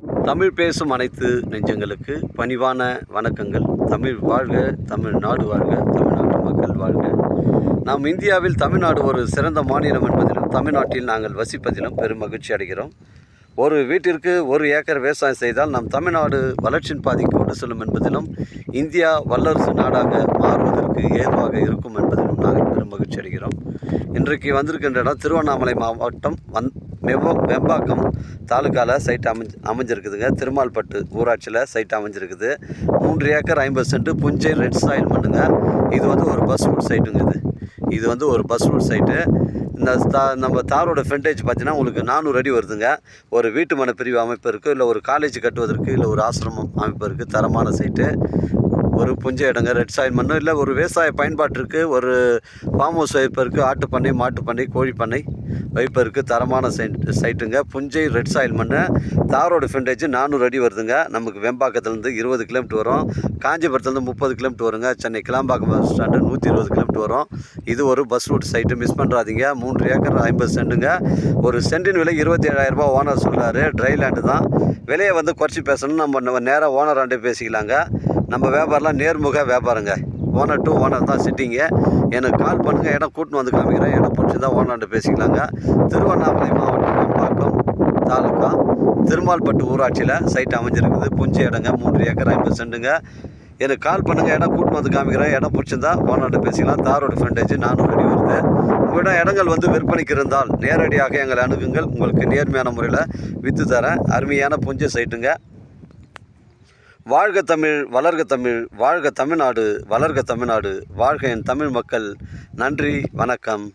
தமிழ் பேசும் அனைத்து நெஞ்சங்களுக்கு பணிவான வணக்கங்கள். தமிழ் வாழ்க, தமிழ்நாடு வாழ்க, தமிழ்நாட்டு மக்கள் வாழ்க. நாம் இந்தியாவில் தமிழ்நாடு ஒரு சிறந்த மாநிலம் என்பதிலும் தமிழ்நாட்டில் நாங்கள் வசிப்பதிலும் பெரும் மகிழ்ச்சி அடைகிறோம். ஒரு வீட்டிற்கு 1 ஏக்கர் விவசாயம் செய்தால் நம் தமிழ்நாடு வளர்ச்சியின் பாதைக்கு கொண்டு செல்லும் என்பதிலும் இந்தியா வல்லரசு நாடாக மாறுவதற்கு ஏதுவாக இருக்கும் என்பதிலும் நாங்கள் பெரும் மகிழ்ச்சி அடைகிறோம். இன்றைக்கு வந்திருக்கின்ற இடம் திருவண்ணாமலை மாவட்டம் வெம்பாக்கம் தாலுக்காவில் சைட் அமைஞ்சிருக்குதுங்க. திருமால்பட்டு ஊராட்சியில் சைட் அமைஞ்சிருக்குது. 3 ஏக்கர் 50 சென்ட் புஞ்சை ரெட் சாயில் மண்ணுங்க. இது வந்து ஒரு பஸ் ரூட் சைட்டுங்க. இது வந்து ஒரு பஸ் ரூட் சைட்டு. இந்த நம்ம தாரோட ஃப்ரண்டேஜ் பார்த்தீங்கன்னா உங்களுக்கு 400 அடி வருதுங்க. ஒரு வீட்டு மனை பிரிவு அமைப்பு இருக்குது, இல்லை ஒரு காலேஜ் கட்டுவதற்கு, இல்லை ஒரு ஆசிரமம் அமைப்பு இருக்குது. தரமான சைட்டு, ஒரு புஞ்சை இடங்க, ரெட் சாயில் மண்ணு, இல்லை ஒரு விவசாய பயன்பாட்டிற்கு ஒரு ஃபார்ம் ஹவுஸ் வைப்பதற்கு, ஆட்டுப்பண்ணை, மாட்டுப்பண்ணை, கோழிப்பண்ணை வைப்பதற்கு தரமான சைட்டுங்க. புஞ்சை ரெட் சாயில் மண்ணு. தாரோடு ஃப்ரண்டேஜ் 400 அடி வருதுங்க. நமக்கு வெம்பாக்கத்துலேருந்து 20 கிலோமீட்டர் வரும். காஞ்சிபுரத்துலேருந்து 30 கிலோமீட்டர் வருங்க. Chennai Kilambakkam bus stand 120 kilometre வரும். இது ஒரு பஸ் ரூட் சைட்டு, மிஸ் பண்ணுறாதீங்க. 3 ஏக்கர் 50 சென்ட்டுங்க. ஒரு சென்டின் விலை 27,000 ரூபா ஓனர் சொல்கிறாரு. ட்ரை லேண்டு தான். விலையை வந்து குறைச்சி பேசணும். நம்ம நேராக ஓனர் ஆண்டே பேசிக்கலாங்க. நம்ம வியாபாரம்லாம் நேர்முக வியாபாரங்க. ஓனர் டு ஓனர் தான் சிட்டிங்க. எனக்கு கால் பண்ணுங்கள், இடம் கூட்டின்னு வந்து காமிக்கிறேன். இடம் பிடிச்சி தான் ஓனர்கிட்ட பேசிக்கலாங்க. திருவண்ணாமலை மாவட்டம் வெம்பாக்கம் தாலுக்கா திருமால்பட்டு ஊராட்சியில் சைட் அமைஞ்சிருக்குது. புஞ்சை இடங்க, 3 ஏக்கர் 50 சென்ட்டுங்க. எனக்கு கால் பண்ணுங்கள், இடம் கூட்டின்னு வந்து காமிக்கிறேன். இடம் பிடிச்சிருந்தா ஓனர்கிட்ட பேசிக்கலாம். தாரோட ஃப்ரண்டேஜ் 400 அடி வருது. உங்களிடம் இடங்கள் வந்து விற்பனைக்கு இருந்தால் நேரடியாக எங்களை அணுகுங்கள். உங்களுக்கு நேர்மையான முறையில் விற்று தரேன். அருமையான புஞ்சை சைட்டுங்க. வாழ்க தமிழ், வளர்க தமிழ், வாழ்க தமிழ்நாடு, வளர்க தமிழ்நாடு, வாழ்க என் தமிழ் மக்கள். நன்றி, வணக்கம்.